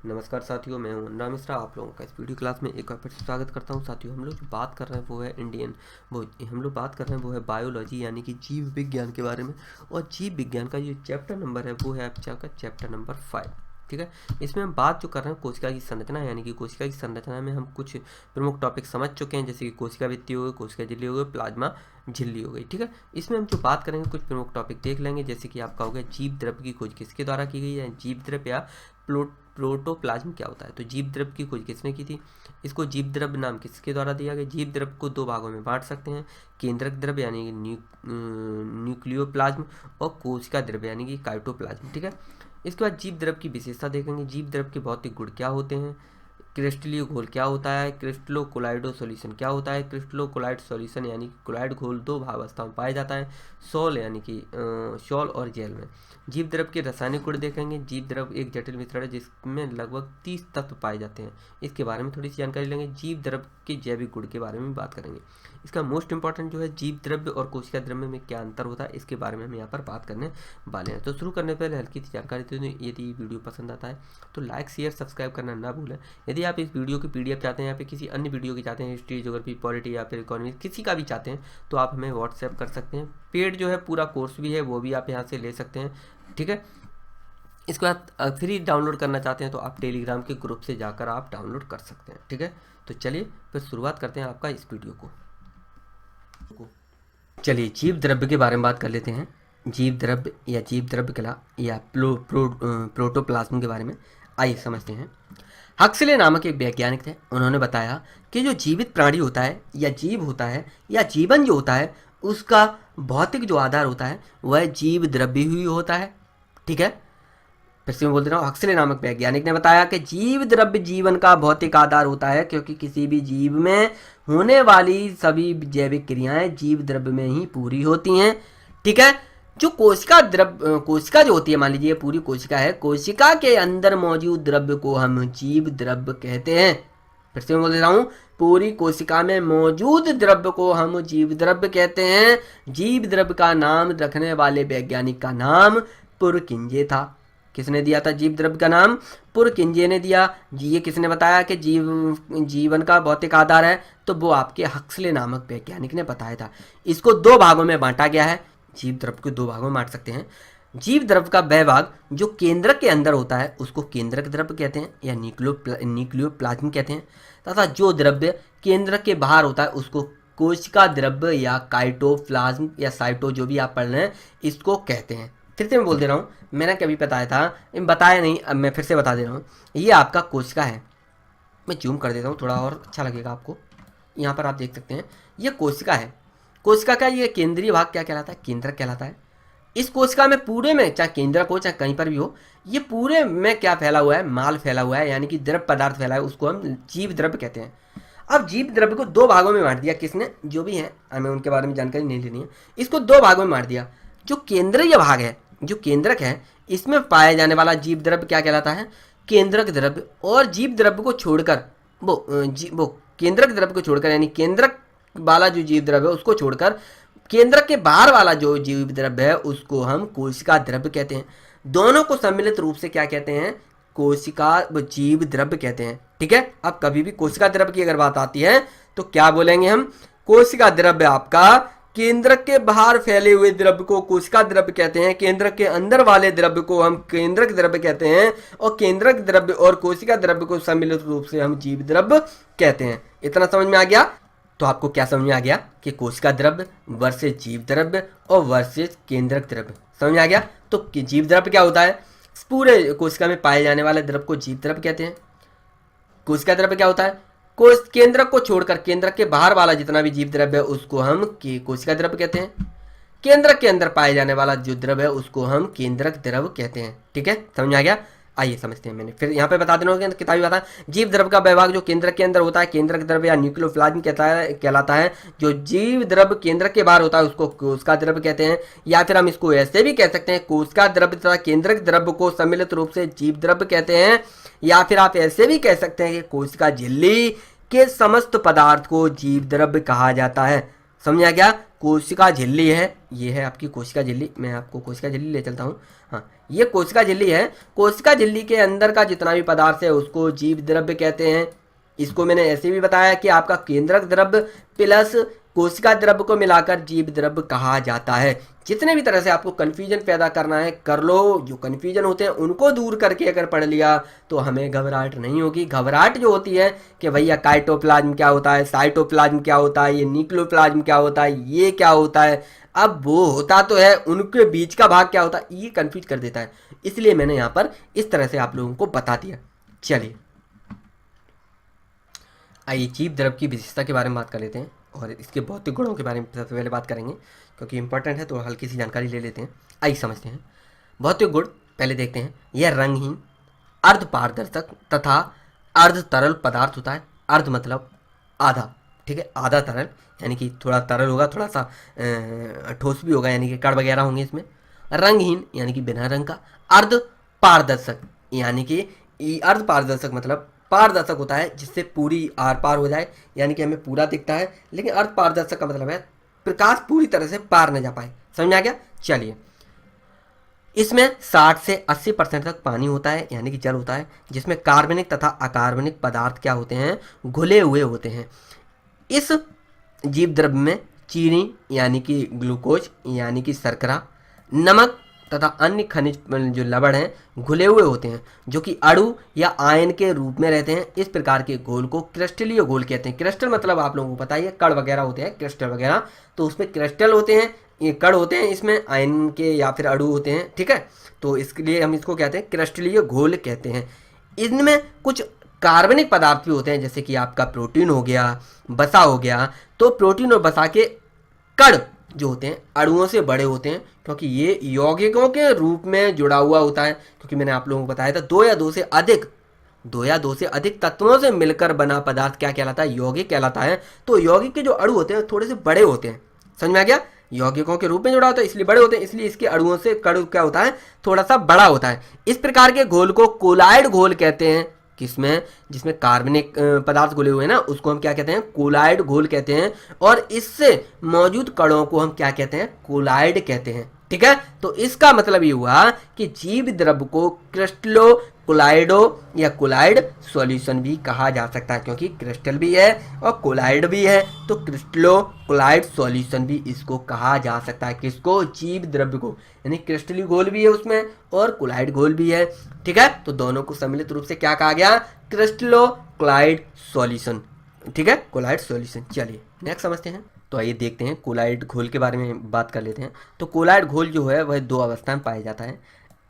नमस्कार साथियों, मैं हूं अन्ना मिश्रा। आप लोगों का इस वीडियो क्लास में एक बार फिर से स्वागत करता हूं। साथियों, हम लोग जो बात कर रहे हैं वो है हम लोग बात कर रहे हैं वो है बायोलॉजी यानी कि जीव विज्ञान के बारे में। और जीव विज्ञान का जो चैप्टर नंबर है वो है आपका चैप्टर नंबर 5। ठीक है, इसमें हम बात जो कर रहे हैं कोशिका की संरचना, यानी कि कोशिका की संरचना में हम कुछ प्रमुख टॉपिक समझ चुके हैं, जैसे कि कोशिका भित्ति हो गई, कोशिका झिल्ली हो गई, प्लाज्मा झिल्ली हो गई। ठीक है, इसमें हम जो बात करेंगे कुछ प्रमुख टॉपिक देख लेंगे, जैसे कि आपका हो गया जीव द्रव्य की खोज किसके द्वारा की गई है, जीव द्रव्य या प्रोटोप्लाज्म क्या होता है। तो जीव द्रव्य की खोज किसने की थी, इसको जीव द्रव्य नाम किसके द्वारा दिया गया। जीव द्रव्य को दो भागों में बांट सकते हैं, केंद्रक द्रव्य यानी कि न्यूक्लियोप्लाज्म और कोशिका द्रव्य यानी कि काइटोप्लाज्म। ठीक है, इसके बाद जीव द्रव्य की विशेषता देखेंगे। जीव द्रव्य के भौतिक गुण क्या होते हैं, क्रिस्टलीय घोल क्या होता है, क्रिस्टलो कोलाइडो सॉल्यूशन क्या होता है। क्रिस्टलो कोलाइड सॉल्यूशन यानी कि कोलाइड घोल दो भावावस्था में पाया जाता है, सॉल यानी कि सॉल और जेल में। जीव द्रव्य के रासायनिक गुण देखेंगे। जीव द्रव्य एक जटिल मिश्रण है जिसमें लगभग 30 तत्व पाए जाते हैं, इसके बारे में थोड़ी सी जानकारी लेंगे। जीव द्रव्य के जैविक गुण के बारे में बात करेंगे। इसका मोस्ट इंपॉर्टेंट जो है जीव द्रव्य और कोशिका द्रव्य में क्या अंतर होता है, इसके बारे में हम यहाँ पर बात करने वाले हैं। तो शुरू करने पहले हल्की सी जानकारी देते हैं। यदि वीडियो पसंद आता है तो लाइक शेयर सब्सक्राइब करना ना भूलें। यदि आप इस वीडियो की PDF चाहते हैं या फिर किसी अन्य वीडियो की चाहते हैं, हिस्ट्री ज्योग्राफी पॉलिटी या फिर इकोनॉमी किसी का भी चाहते हैं, तो आप हमें व्हाट्सएप कर सकते हैं। पेड जो है पूरा कोर्स भी है वो भी आप यहाँ से ले सकते हैं। ठीक है, इसके बाद फ्री डाउनलोड करना चाहते हैं तो आप टेलीग्राम के ग्रुप से जाकर आप डाउनलोड कर सकते हैं। ठीक है, तो चलिए फिर शुरुआत करते हैं आपका इस वीडियो को। चलिए जीव द्रव्य के बारे में बात कर लेते हैं। जीव द्रव्य या जीव द्रव्य कला या प्रोटोप्लाज्म के बारे में आइए समझते हैं। हक्सले नामक एक वैज्ञानिक थे, उन्होंने बताया कि जो जीवित प्राणी होता है या जीव होता है या जीवन जो होता है उसका भौतिक जो आधार होता है वह जीव द्रव्य ही होता है। ठीक है, फिर से मैं बोल दे रहा हूँ, हक्सले नामक वैज्ञानिक ने बताया कि जीव द्रव्य जीवन का भौतिक आधार होता है, क्योंकि किसी भी जीव में होने वाली सभी जैविक क्रियाएं जीव द्रव्य में ही पूरी होती हैं। ठीक है, जो कोशिका जो होती है, मान लीजिए पूरी कोशिका है, कोशिका के अंदर मौजूद द्रव्य को हम जीव द्रव्य कहते हैं। फिर से मैं बोल दे रहा हूँ, पूरी कोशिका में मौजूद द्रव्य को हम जीव द्रव्य कहते हैं। जीव द्रव्य का नाम रखने वाले वैज्ञानिक का नाम पुरकिंजे था। किसने दिया था जीव द्रव्य का नाम? पुरकिंजे ने दिया। ये किसने बताया कि जीवन का भौतिक आधार है? तो वो आपके हक्सले नामक वैज्ञानिक ने बताया था। इसको दो भागों में बांटा गया है। जीव द्रव्य को दो भागों में बांट सकते हैं। जीव द्रव्य का वह भाग जो केंद्रक के अंदर होता है उसको केंद्रक द्रव्य कहते हैं या न्यूक्लियोप्लाज्म कहते हैं, तथा जो द्रव्य केंद्रक के बाहर होता है उसको कोशिका द्रव्य या काइटोप्लाज्म या साइटो जो भी आप पढ़ रहे हैं इसको कहते हैं। फिर से मैं बोल दे रहा हूँ, मैंने कभी बताया था, बताया नहीं, अब मैं फिर से बता दे रहा हूँ। ये आपका कोशिका है, मैं जूम कर देता हूँ थोड़ा और अच्छा लगेगा आपको। यहाँ पर आप देख सकते हैं ये कोशिका है। कोशिका का ये केंद्रीय भाग क्या कहलाता है? केंद्रक कहलाता है। इस कोशिका में पूरे में, चाहे केंद्रक हो चाहे कहीं पर भी हो, ये पूरे में क्या फैला हुआ है? माल फैला हुआ है, यानी कि द्रव पदार्थ फैला है, उसको हम जीव द्रव्य कहते हैं। अब जीव द्रव्य को दो भागों में बांट दिया किसने? जो भी है, हमें उनके बारे में जानकारी नहीं लेनी है। इसको दो भागों में बांट दिया। जो केंद्रीय भाग है, जो केंद्रक है, इसमें पाया जाने वाला जीव द्रव्य क्या कहलाता है? केंद्रक द्रव्य। और जीव द्रव्य को छोड़कर वो केंद्रक द्रव्य को छोड़कर, यानी केंद्रक वाला जो जीव द्रव्य है उसको छोड़कर केंद्रक के बाहर वाला जो जीव द्रव्य है उसको हम कोशिका द्रव्य कहते हैं। दोनों को सम्मिलित रूप से क्या कहते हैं? कोशिका जीव द्रव्य कहते हैं। ठीक है, अब कभी भी कोशिका द्रव्य की अगर बात आती है तो क्या बोलेंगे हम? कोशिका द्रव्य आपका केंद्रक के बाहर फैले हुए द्रव्य को कोशिका द्रव्य कहते हैं, केंद्रक के अंदर वाले द्रव्य को हम केंद्रक द्रव्य कहते हैं, और केंद्रक द्रव्य और कोशिका द्रव्य को सम्मिलित रूप से हम जीव द्रव्य कहते हैं। इतना समझ में आ गया? तो आपको क्या समझ में आ गया कि कोशिका द्रव्य वर्सेस जीव द्रव्य और वर्सेस केंद्रक द्रव्य समझ में आ गया? तो जीव द्रव्य क्या होता है? पूरे कोशिका में पाए जाने वाले द्रव्य को जीव द्रव्य कहते हैं। कोशिका द्रव्य क्या होता है? केंद्रक को छोड़कर केंद्रक के बाहर वाला जितना भी जीव द्रव्य है उसको हम कोशिका द्रव्य कहते हैं। केंद्रक के अंदर पाए जाने वाला जो द्रव्य है उसको हम केंद्रक द्रव्य कहते हैं। ठीक है, समझ में आ गया? आइए समझते हैं। मैंने फिर यहाँ पे बता देना किताबी बात है। जीव द्रव का विभाग जो केंद्रक के अंदर होता है, केंद्रक द्रव्य या न्यूक्लियोप्लाज्म कहलाता है। जो जीव द्रव केंद्रक के बाहर होता है उसको कोशिका द्रव्य कहते हैं, या फिर हम इसको ऐसे भी कह सकते हैं कोशिका द्रव्य तथा केंद्रक द्रव्य को सम्मिलित रूप से जीव द्रव्य कहते हैं, या फिर आप ऐसे भी कह सकते हैं कि कोशिका झिल्ली के समस्त पदार्थ को जीव द्रव्य कहा जाता है। समझा क्या? कोशिका झिल्ली है, ये है आपकी कोशिका झिल्ली, मैं आपको कोशिका झिल्ली ले चलता हूँ। हाँ, ये कोशिका झिल्ली है। कोशिका झिल्ली के अंदर का जितना भी पदार्थ है उसको जीव द्रव्य कहते हैं। इसको मैंने ऐसे भी बताया कि आपका केंद्रक द्रव्य प्लस कोशिका द्रव्य को मिलाकर जीव द्रव्य कहा जाता है। जितने भी तरह से आपको कन्फ्यूजन पैदा करना है कर लो, जो कन्फ्यूजन होते हैं उनको दूर करके अगर पढ़ लिया तो हमें घबराहट नहीं होगी। घबराहट जो होती है कि भैया काइटोप्लाज्म क्या होता है, साइटोप्लाज्म क्या होता है, ये न्यूक्लियोप्लाज्म क्या होता है, ये क्या होता है, अब वो होता तो है, उनके बीच का भाग क्या होता है, ये कन्फ्यूज कर देता है। इसलिए मैंने यहाँ पर इस तरह से आप लोगों को बता दिया। चलिए आइए जीव द्रव्य की विशेषता के बारे में बात कर लेते हैं और इसके भौतिक गुणों के बारे में सबसे पहले बात करेंगे क्योंकि इंपॉर्टेंट है, तो हल्की सी जानकारी ले लेते हैं। आइए समझते हैं भौतिक गुण। पहले देखते हैं, यह रंगहीन, अर्ध पारदर्शक तथा अर्ध तरल पदार्थ होता है। अर्ध मतलब आधा, ठीक है, आधा तरल यानी कि थोड़ा तरल होगा, थोड़ा सा ठोस भी होगा यानी कि कण वगैरह होंगे इसमें। रंगहीन यानी कि बिना रंग का। अर्ध पारदर्शक यानी कि अर्ध पारदर्शक मतलब पारदर्शक होता है जिससे पूरी आर पार हो जाए, यानी कि हमें पूरा दिखता है, लेकिन अर्ध पारदर्शक का मतलब है प्रकाश पूरी तरह से पार न जा पाए। समझ आ गया? चलिए, इसमें 60 से 80% तक पानी होता है यानी कि जल होता है, जिसमें कार्बनिक तथा अकार्बनिक पदार्थ क्या होते हैं, घुले हुए होते हैं। इस जीव द्रव्य में चीनी यानी कि ग्लूकोज यानी कि शर्करा, नमक तथा अन्य खनिज जो लवण हैं घुले हुए होते हैं, जो कि अणु या आयन के रूप में रहते हैं। इस प्रकार के घोल को क्रिस्टलीय घोल कहते हैं। क्रिस्टल मतलब आप लोगों को पता ही है, कण वगैरह होते हैं क्रिस्टल वगैरह, तो उसमें क्रिस्टल होते हैं, ये कण होते हैं, इसमें आयन के या फिर अणु होते हैं, ठीक है। तो इसके लिए हम इसको कहते हैं क्रिस्टलीय घोल कहते हैं। इनमें कुछ कार्बनिक पदार्थ भी होते हैं, जैसे कि आपका प्रोटीन हो गया, वसा हो गया। तो प्रोटीन और वसा के कण जो होते हैं अणुओं से बड़े होते हैं, क्योंकि ये यौगिकों के रूप में जुड़ा हुआ होता है। क्योंकि मैंने आप लोगों को बताया था दो या दो से अधिक तत्वों से मिलकर बना पदार्थ क्या कहलाता है, यौगिक कहलाता है। तो यौगिक के जो अणु होते हैं थोड़े से बड़े होते हैं। समझ में आ गया? यौगिकों के रूप में जुड़ा होता है इसलिए बड़े होते हैं, इसलिए इसके अणुओं से कण क्या होता है, थोड़ा सा बड़ा होता है। इस प्रकार के घोल को कोलाइड घोल कहते हैं। किसमें? जिसमें कार्बनिक पदार्थ घुले हुए हैं ना, उसको हम क्या कहते हैं, कोलाइड घोल कहते हैं। और इससे मौजूद कणों को हम क्या कहते हैं, कोलाइड कहते हैं, ठीक है। तो इसका मतलब ये हुआ कि जीव द्रव्य को क्रिस्टलो कोलाइडो या कोलाइड सॉल्यूशन भी कहा जा सकता है, क्योंकि क्रिस्टल भी है और कोलाइड भी है, तो क्रिस्टलो कोलाइड सॉल्यूशन भी इसको कहा जा सकता है। किसको? जीव द्रव्य को, यानी क्रिस्टली घोल भी है उसमें और कोलाइड घोल भी है, ठीक है। तो दोनों को सम्मिलित रूप से क्या कहा गया, क्रिस्टलो कोलाइड सॉल्यूशन, ठीक है, कोलाइड सॉल्यूशन। चलिए नेक्स्ट समझते हैं। तो आइए देखते हैं कोलाइड घोल के बारे में बात कर लेते हैं। तो कोलाइड घोल जो है वह दो अवस्था में पाया जाता है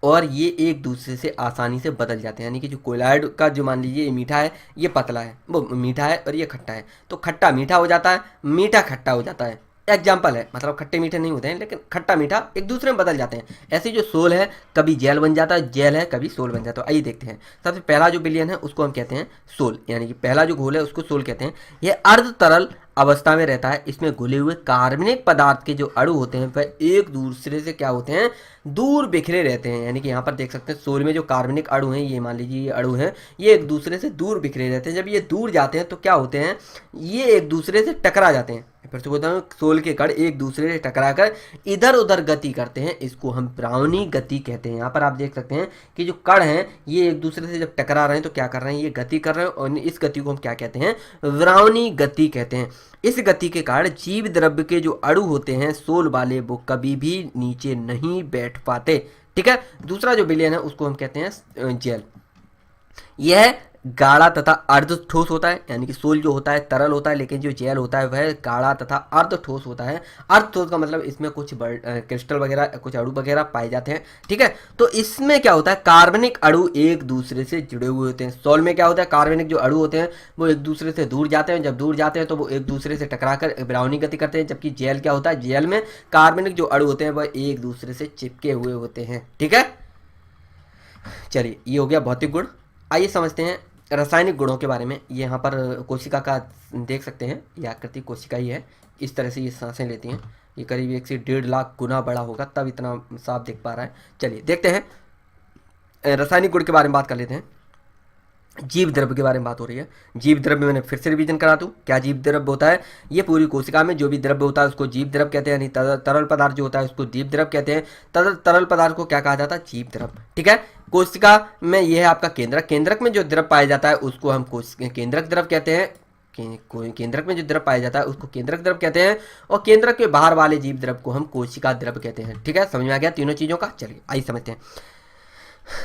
और ये एक दूसरे से आसानी से बदल जाते हैं। यानी कि जो कोलाइड का जो मान लीजिए ये मीठा है, ये पतला है, वो मीठा है और ये खट्टा है, तो खट्टा मीठा हो जाता है, मीठा खट्टा हो जाता है। एग्जाम्पल है, मतलब खट्टे मीठे नहीं होते हैं लेकिन खट्टा मीठा एक दूसरे में बदल जाते हैं। ऐसे जो सोल है कभी जेल बन जाता है, जेल है कभी सोल बन जाता है। तो आइए देखते हैं। सबसे पहला जो विलयन है उसको हम कहते हैं सोल, यानी कि पहला जो घोल है उसको सोल कहते हैं। यह अर्ध तरल अवस्था में रहता है। इसमें घुले हुए कार्बनिक पदार्थ के जो अणु होते हैं वह एक दूसरे से क्या होते हैं, दूर बिखरे रहते हैं। यानी कि यहाँ पर देख सकते हैं सोल में जो कार्बनिक अणु हैं, ये मान लीजिए ये अणु हैं, ये एक दूसरे से दूर बिखरे रहते हैं। जब ये दूर जाते हैं तो क्या होते हैं, ये एक दूसरे से टकरा जाते हैं। फिर से बोलता हूँ, सोल के कण एक दूसरे से टकराकर इधर उधर गति करते हैं, इसको हम ब्राउनी गति कहते हैं। यहाँ पर आप देख सकते हैं कि जो कण हैं ये एक दूसरे से जब टकरा रहे हैं तो क्या कर रहे हैं, ये गति कर रहे हैं और इस गति को हम क्या कहते हैं, ब्राउनी गति कहते हैं। इस गति के कारण जीव द्रव्य के जो अणु होते हैं सोल वाले, वो कभी भी नीचे नहीं बैठ पाते, ठीक है। दूसरा जो विलयन है उसको हम कहते हैं जेल। यह गाढ़ा तथा अर्ध ठोस होता है, यानी कि सोल जो होता है तरल होता है, लेकिन जो जेल होता है वह गाढ़ा तथा अर्ध ठोस होता है। अर्ध ठोस का मतलब इसमें कुछ क्रिस्टल वगैरह, कुछ अणु वगैरह पाए जाते हैं, ठीक है। तो इसमें क्या होता है, कार्बनिक अणु एक दूसरे से जुड़े हुए होते हैं। सोल में क्या होता है, कार्बनिक जो अणु होते हैं वो एक दूसरे से दूर जाते हैं, जब दूर जाते हैं तो वो एक दूसरे से टकराकर ब्राउनी गति करते हैं। जबकि जेल क्या होता है, जेल में कार्बनिक जो अणु होते हैं वह एक दूसरे से चिपके हुए होते हैं, ठीक है। चलिए, ये हो गया भौतिक गुण। आइए समझते हैं रासायनिक गुणों के बारे में। ये यहाँ पर कोशिका का देख सकते हैं, ये आकृति कोशिका ही है। इस तरह से ये सांसें लेती हैं। ये करीब 1 से 1.5 लाख गुना बड़ा होगा, तब इतना साफ दिख पा रहा है। चलिए देखते हैं, रासायनिक गुण के बारे में बात कर लेते हैं। जीव द्रव्य के बारे में बात हो रही है। जीव द्रव्य मैंने फिर से रिवीजन करा दूं, क्या जीव द्रव्य होता है? ये पूरी कोशिका में जो भी द्रव्य होता है उसको जीव द्रव्य कहते हैं, यानी तरल पदार्थ जो होता है उसको जीव द्रव्य कहते हैं। तरल पदार्थ को क्या कहा जाता है? जीव द्रव्य। ठीक है। कोशिका में यह है आपका केंद्रक। केंद्रक में जो द्रव्य पाया जाता है उसको हम केंद्रक द्रव्य कहते हैं। केंद्रक में जो द्रव्य पाया जाता है उसको केंद्रक द्रव्य कहते हैं, और केंद्रक के बाहर वाले जीव द्रव्य को हम कोशिका द्रव्य कहते हैं। ठीक है, समझ में आ गया तीनों चीजों का? चलिए आइए समझते हैं।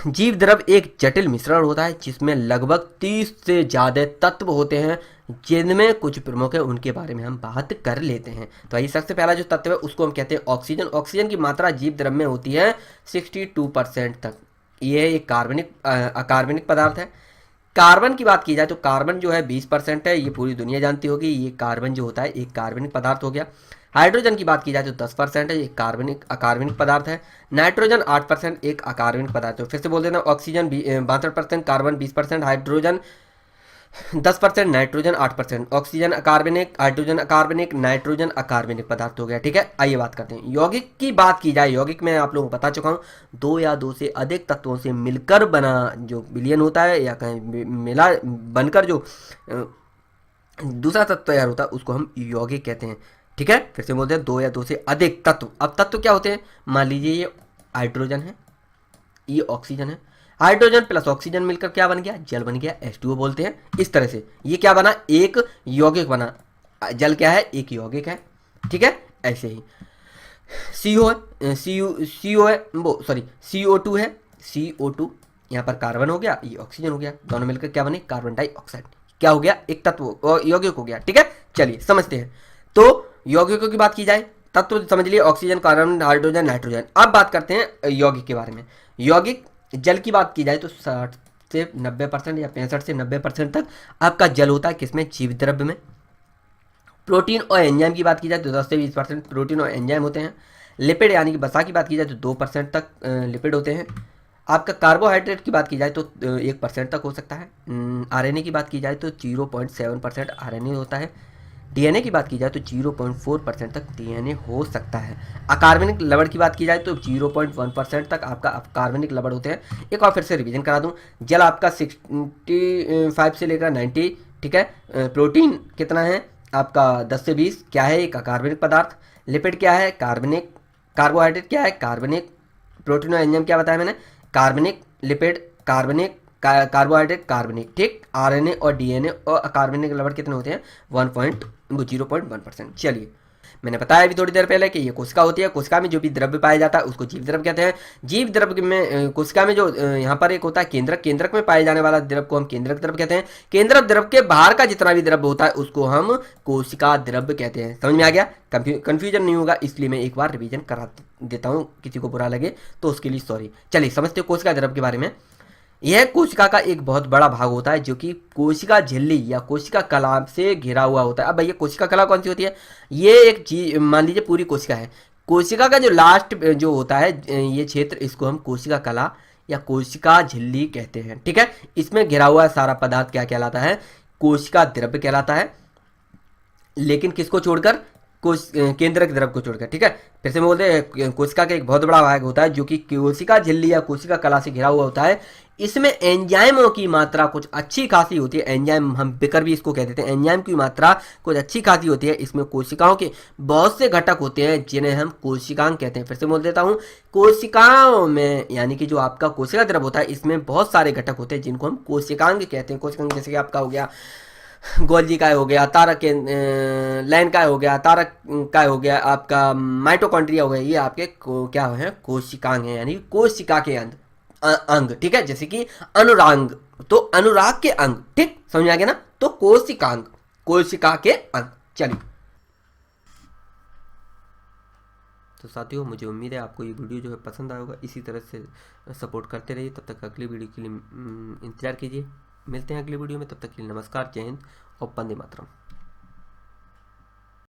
जीव द्रव्य एक जटिल मिश्रण होता है जिसमें लगभग 30 से ज़्यादा तत्व होते हैं, जिनमें कुछ प्रमुख है उनके बारे में हम बात कर लेते हैं। तो आइए, सबसे पहला जो तत्व है उसको हम कहते हैं ऑक्सीजन। ऑक्सीजन की मात्रा जीव द्रव्य में होती है 62% तक। ये एक अकार्बनिक पदार्थ है। कार्बन की बात की जाए तो कार्बन जो है 20% है, ये पूरी दुनिया जानती होगी। ये कार्बन जो होता है एक कार्बनिक पदार्थ हो गया। हाइड्रोजन की बात की जाए तो 10% है, ये अकार्बनिक पदार्थ है। नाइट्रोजन 8% एक अकार्बनिक पदार्थ है। फिर से बोल देना, oxygen 62%, carbon 20%, hydrogen 10%, nitrogen 8%। Oxygen अकार्बनिक, हाइड्रोजन अकार्बनिक, नाइट्रोजन अकार्बनिक पदार्थ हो गया। ठीक है, आइए बात करते हैं यौगिक की। बात की जाए, यौगिक में आप लोगों को बता चुका हूँ, 2 या 2 से अधिक तत्वों से मिलकर बना जो विलयन होता है, या कहीं मिला बनकर जो दूसरा तत्व तैयार होता है उसको हम यौगिक कहते हैं। ठीक है, फिर से बोलते हैं 2 या 2 से अधिक तत्व। अब तत्व क्या होते हैं? मान लीजिए ये हाइड्रोजन है, ये ऑक्सीजन है, हाइड्रोजन प्लस ऑक्सीजन मिलकर क्या बन गया? जल बन गया, H2O बोलते हैं। इस तरह से ये क्या बना? एक यौगिक बना। जल क्या है? एक यौगिक है। ठीक है, ऐसे ही CO है, CO है, वो सॉरी CO2 है, CO2 यहाँ पर कार्बन हो गया, ये ऑक्सीजन हो गया, दोनों मिलकर क्या बने? Carbon dioxide. क्या हो गया? एक तत्व यौगिक हो गया। ठीक है, चलिए समझते हैं। तो यौगिकों की बात की जाए, तत्व समझ लिए, ऑक्सीजन, कार्बन, हाइड्रोजन, नाइट्रोजन। अब बात करते हैं यौगिक के बारे में। यौगिक जल की बात की जाए तो 60 से 90% या 65 से 90% तक आपका जल होता है। किसमें? जीव द्रव्य में। प्रोटीन और एंजाइम की बात की जाए तो 10 से 20% प्रोटीन और एंजाइम होते हैं। लिपिड यानी कि वसा की बात की जाए तो 2% तक लिपिड होते हैं। आपका कार्बोहाइड्रेट की बात की जाए तो 1% तक हो सकता है। आरएनए की बात की जाए तो 0.7% आरएनए होता है। डीएनए की बात की जाए तो 0.4% तक डीएनए हो सकता है। अकार्बनिक लवण की बात की जाए तो 0.1% तक आपका अकार्बनिक लवण होते हैं। एक बार फिर से रिवीजन करा दूं, जल आपका 65 से लेकर 90। ठीक है, प्रोटीन कितना है आपका? 10 से 20। क्या है? एक अकार्बनिक पदार्थ। लिपिड क्या है? कार्बनिक। कार्बोहाइड्रेट क्या है? कार्बनिक। प्रोटीन और एंजाइम क्या बताया मैंने? कार्बनिक, लिपिड, कार्बनिक, कार्बोहाइड्रेट, कार्बनिक। ठीक, आरएनए और डीएनए और अकार्बनिक लवण कितने होते हैं? 0.1%। चलिए, मैंने बताया अभी थोड़ी देर पहले कि ये कोशिका होती है। कोशिका में जो भी द्रव्य पाया जाता है उसको जीव द्रव्य कहते हैं। जीव द्रव्य में कोशिका में जो यहाँ पर एक होता है केंद्रक, केंद्रक में पाए जाने वाला द्रव्य को हम केंद्रक द्रव्य कहते हैं। केंद्रक द्रव्य के बाहर का जितना भी द्रव्य होता है उसको हम कोशिका द्रव्य कहते हैं। समझ में आ गया? कंफ्यूजन नहीं होगा, इसलिए मैं एक बार रिवीजन करा देता हूँ, किसी को बुरा लगे तो उसके लिए सॉरी। चलिए समझते हो कोशिका द्रव्य के बारे में। यह कोशिका का एक बहुत बड़ा भाग होता है जो कि कोशिका झिल्ली या कोशिका कला से घिरा हुआ होता है। अब भैया कोशिका कला कौन सी होती है? ये एक चीज, मान लीजिए पूरी कोशिका है, कोशिका का जो लास्ट जो होता है ये क्षेत्र, इसको हम कोशिका कला या कोशिका झिल्ली कहते हैं। ठीक है, इसमें घिरा हुआ सारा पदार्थ क्या कहलाता है? कोशिका द्रव्य कहलाता है। लेकिन किसको छोड़कर? केंद्रक द्रव्य को छोड़कर। ठीक है, फिर से मैं बोलते हैं कोशिका का एक बहुत बड़ा भाग होता है जो कि कोशिका झिल्ली या कोशिका कला से घिरा हुआ होता है। इसमें एंजाइमों की मात्रा कुछ अच्छी खासी होती है। एंजाइम हम बिकर भी इसको कह देते हैं। एंजाइम की मात्रा कुछ अच्छी खासी होती है। इसमें कोशिकाओं के बहुत से घटक होते हैं जिन्हें हम कोशिकांग कहते हैं। फिर से बोल देता हूँ, कोशिकाओं में यानी कि जो आपका कोशिका द्रव्य होता है इसमें बहुत सारे घटक होते हैं जिनको हम कोशिकांग कहते हैं। कोशिकांग जैसे कि आपका हो गया गोल्जी काय हो गया, तारक लाइन काय हो गया, तारक काय हो गया, आपका माइटोकॉन्ड्रिया हो गया, ये आपके क्या है? कोशिकांग है, यानी कोशिका के अंग। ठीक है, जैसे कि अनुरांग, तो अनुराग के अंग। ठीक, समझ आ गया ना? तो कोशिकांग, कोशिका के अंग। चलिए, तो साथियों मुझे उम्मीद है आपको ये वीडियो जो है पसंद आएगा। इसी तरह से सपोर्ट करते रहिए। तब तक अगली वीडियो के लिए इंतजार कीजिए। मिलते हैं अगली वीडियो में, तब तक के लिए नमस्कार, जय हिंद और वंदे मातरम।